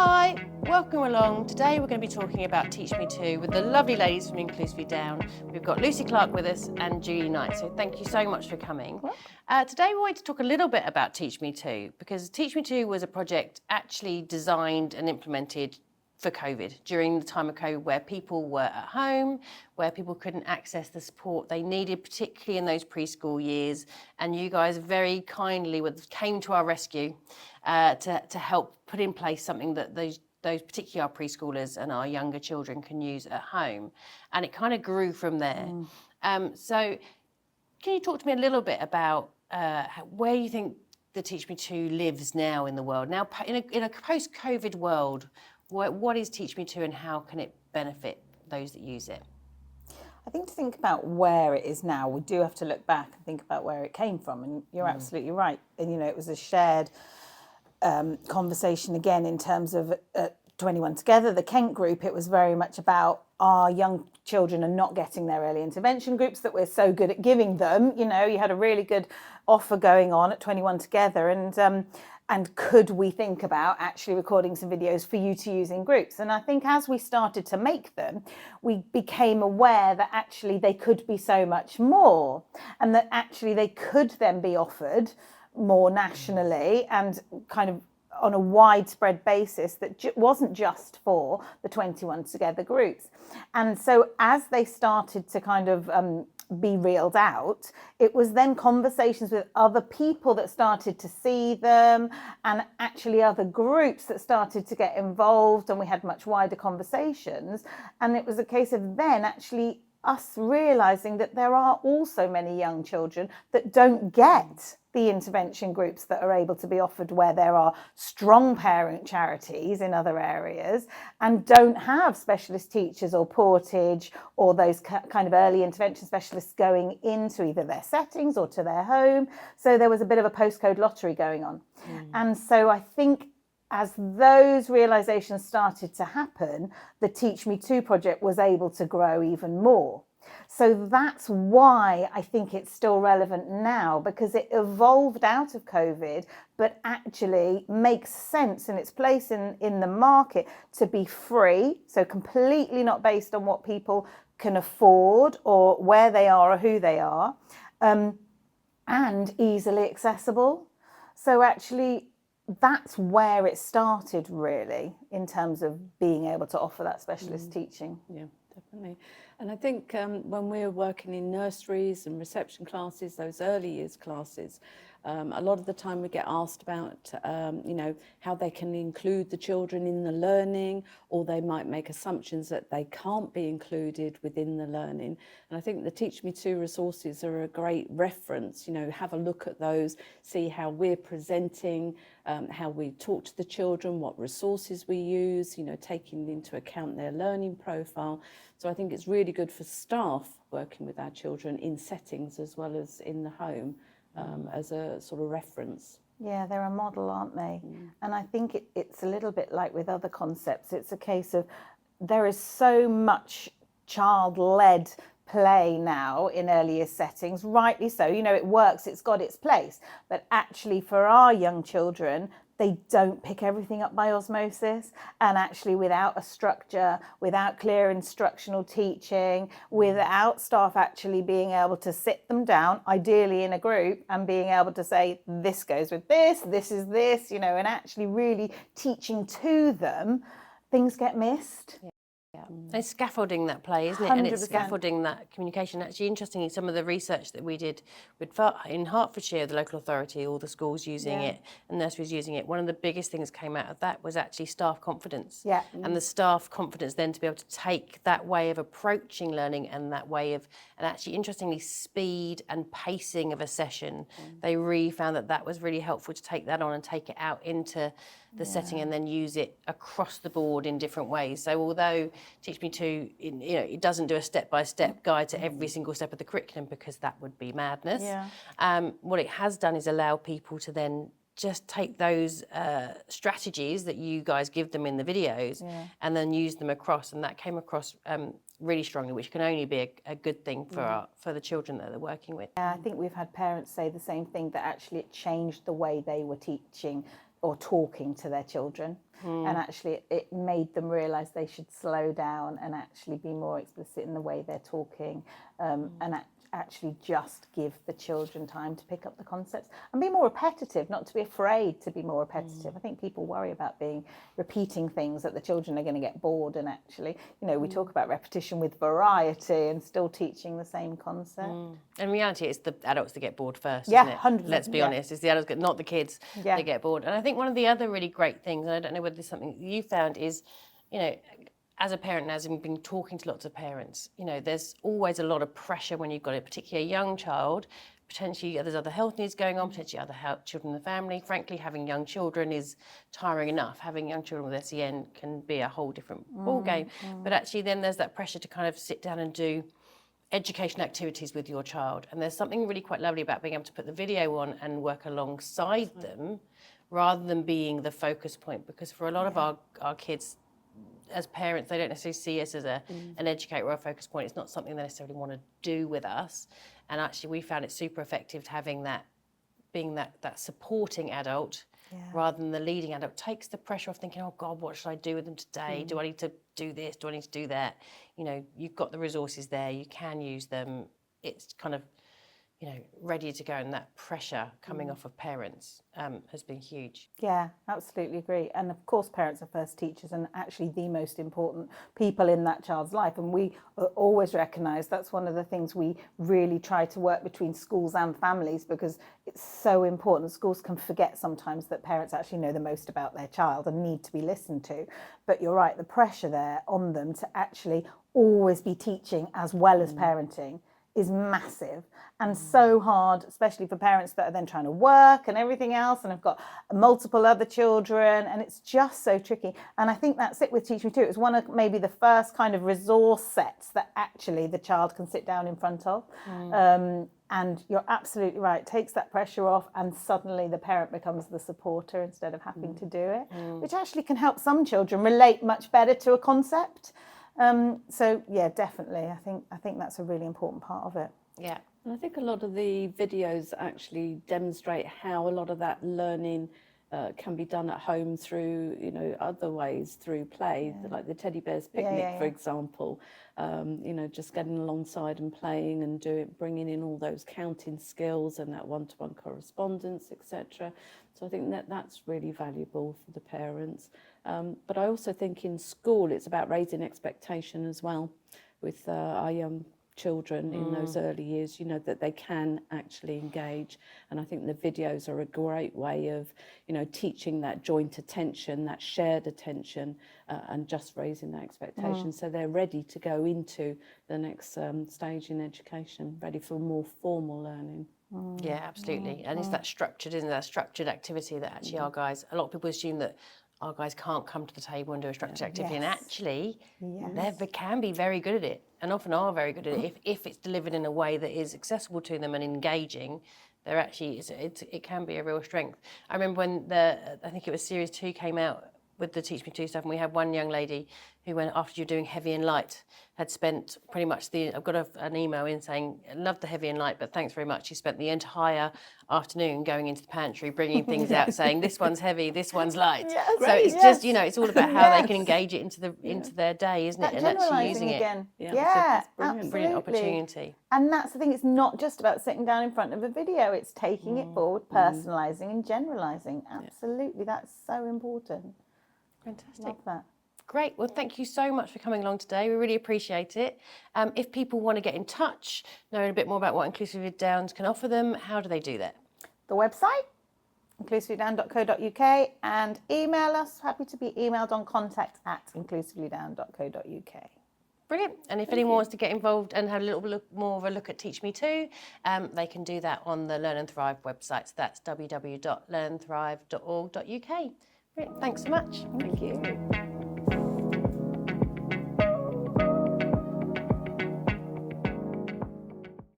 Hi, welcome along. Today we're going to be talking about Teach Me Too with the lovely ladies from Inclusively Down. We've got Lucy Clarke with us and Julie Knight, so thank you so much for coming. Today we want to talk a little bit about Teach Me Too, because Teach Me Too was a project actually designed and implemented for COVID, during the time of COVID where people were at home, where people couldn't access the support they needed, particularly in those preschool years. And you guys very kindly came to our rescue to help put in place something that those particularly our preschoolers and our younger children can use at home. And it kind of grew from there. So can you talk to me a little bit about where you think the Teach Me Too lives now in the world? Now, in a post-COVID world, what is Teach Me Too and how can it benefit those that use it? I think to think about where it is now, we do have to look back and think about where it came from. And you're absolutely right. And, it was a shared conversation again in terms of 21 Together, the Kent group. It was very much about our young children are not getting their early intervention groups that we're so good at giving them. You had a really good offer going on at 21 Together, and could we think about actually recording some videos for you to use in groups? And I think as we started to make them, we became aware that actually they could be so much more, and that actually they could then be offered more nationally and kind of on a widespread basis that wasn't just for the 21 Together groups. And so as they started to kind of be reeled out, it was then conversations with other people that started to see them, and actually other groups that started to get involved, and we had much wider conversations. And it was a case of then actually us realizing that there are also many young children that don't get the intervention groups that are able to be offered where there are strong parent charities in other areas, and don't have specialist teachers or portage or those kind of early intervention specialists going into either their settings or to their home. So there was a bit of a postcode lottery going on. And so I think as those realizations started to happen, the Teach Me Too project was able to grow even more. So that's why I think it's still relevant now, because it evolved out of COVID, but actually makes sense in its place in the market to be free. So completely not based on what people can afford or where they are or who they are, and easily accessible. So actually, that's where it started, really, in terms of being able to offer that specialist teaching. Yeah, definitely. And I think when we're working in nurseries and reception classes, those early years classes, a lot of the time we get asked about, how they can include the children in the learning, or they might make assumptions that they can't be included within the learning. And I think the Teach Me Too resources are a great reference. Have a look at those, see how we're presenting, how we talk to the children, what resources we use, taking into account their learning profile. So I think it's really good for staff working with our children in settings as well as in the home, as a sort of reference. Yeah, they're a model, aren't they? And I think it's a little bit like with other concepts. It's a case of there is so much child-led play now in earlier settings, rightly so. It works, it's got its place. But actually for our young children, they don't pick everything up by osmosis, and actually without a structure, without clear instructional teaching, without staff actually being able to sit them down, ideally in a group, and being able to say, this goes with this is this, and actually really teaching to them, things get missed. It's scaffolding that play, isn't it? 100%. And it's 100%. scaffolding that communication. Actually, interestingly, some of the research that we did in Hertfordshire, the local authority, all the schools using it and nurseries using it, one of the biggest things came out of that was actually staff confidence. Yeah. And the staff confidence then to be able to take that way of approaching learning and that way of, and actually, interestingly, speed and pacing of a session. They really found that was really helpful to take that on and take it out into the setting and then use it across the board in different ways. So although Teach Me Too, it doesn't do a step-by-step guide to every single step of the curriculum, because that would be madness. What it has done is allow people to then just take those strategies that you guys give them in the videos and then use them across, and that came across really strongly, which can only be a good thing for the children that they're working with. Yeah, I think we've had parents say the same thing, that actually it changed the way they were teaching or talking to their children. And actually it made them realise they should slow down and actually be more explicit in the way they're talking, and actually just give the children time to pick up the concepts and be more repetitive, not to be afraid to be more repetitive. I think people worry about repeating things that the children are going to get bored, and actually, we talk about repetition with variety and still teaching the same concept. In reality, it's the adults that get bored first, Yeah, isn't it? 100%, Let's be honest, it's the adults, not the kids, that get bored. And I think one of the other really great things, and I don't know whether this is something you found, is, as a parent, and as I've been talking to lots of parents, there's always a lot of pressure when you've got a particularly young child. Potentially there's other health needs going on, potentially other children in the family. Frankly, having young children is tiring enough. Having young children with SEN can be a whole different ball game. But actually then there's that pressure to kind of sit down and do education activities with your child. And there's something really quite lovely about being able to put the video on and work alongside them rather than being the focus point. Because for a lot of our kids, as parents, they don't necessarily see us as an educator or a focus point. It's not something they necessarily want to do with us. And actually, we found it super effective having that, being that supporting adult rather than the leading adult. Takes the pressure off thinking, oh God, what should I do with them today? Do I need to do this? Do I need to do that? You've got the resources there. You can use them. It's kind of, ready to go, and that pressure coming off of parents has been huge. Yeah, absolutely agree. And of course, parents are first teachers and actually the most important people in that child's life. And we always recognise that's one of the things we really try to work between schools and families, because it's so important. Schools can forget sometimes that parents actually know the most about their child and need to be listened to. But you're right, the pressure there on them to actually always be teaching as well as parenting is massive and so hard, especially for parents that are then trying to work and everything else and have got multiple other children, and it's just so tricky. And I think that's it with Teach Me Too. It was one of maybe the first kind of resource sets that actually the child can sit down in front of. And you're absolutely right, it takes that pressure off and suddenly the parent becomes the supporter instead of having to do it, which actually can help some children relate much better to a concept. So yeah, definitely. I think that's a really important part of it. Yeah. And I think a lot of the videos actually demonstrate how a lot of that learning can be done at home through, other ways, through play, like the Teddy Bears Picnic, for example. Just getting alongside and playing and bringing in all those counting skills and that one-to-one correspondence, etc. So I think that's really valuable for the parents. But I also think in school it's about raising expectation as well with our young children in those early years, that they can actually engage. And I think the videos are a great way of, teaching that joint attention, that shared attention, and just raising that expectation. So they're ready to go into the next stage in education, ready for more formal learning. Yeah, absolutely. And it's that structured, isn't it? That structured activity that actually our guys, a lot of people assume that our guys can't come to the table and do a structured activity, and actually they can be very good at it, and often are very good at it if it's delivered in a way that is accessible to them and engaging. They're actually, it can be a real strength. I remember when I think it was Series 2 came out with the Teach Me Too stuff, and we had one young lady who went, after you're doing heavy and light, had spent pretty much I've got an email in saying, loved the heavy and light, but thanks very much. She spent the entire afternoon going into the pantry, bringing things out, saying, this one's heavy, this one's light. So it's just, it's all about how they can engage it into their day, isn't it? That And actually using again. it. Absolutely. Brilliant opportunity. And that's the thing, it's not just about sitting down in front of a video, it's taking it forward, personalising and generalising. Absolutely, that's so important. Fantastic. Love that. Great. Well, thank you so much for coming along today. We really appreciate it. If people want to get in touch, knowing a bit more about what Inclusive with Downs can offer them, how do they do that? The website, inclusivelydown.co.uk, and email us. Happy to be emailed on contact@inclusivelydown.co.uk. Brilliant. And if anyone wants to get involved and have a little bit more of a look at Teach Me Too, they can do that on the Learn and Thrive website. So that's www.learnandthrive.org.uk. Brilliant. Thanks so much. Thank you.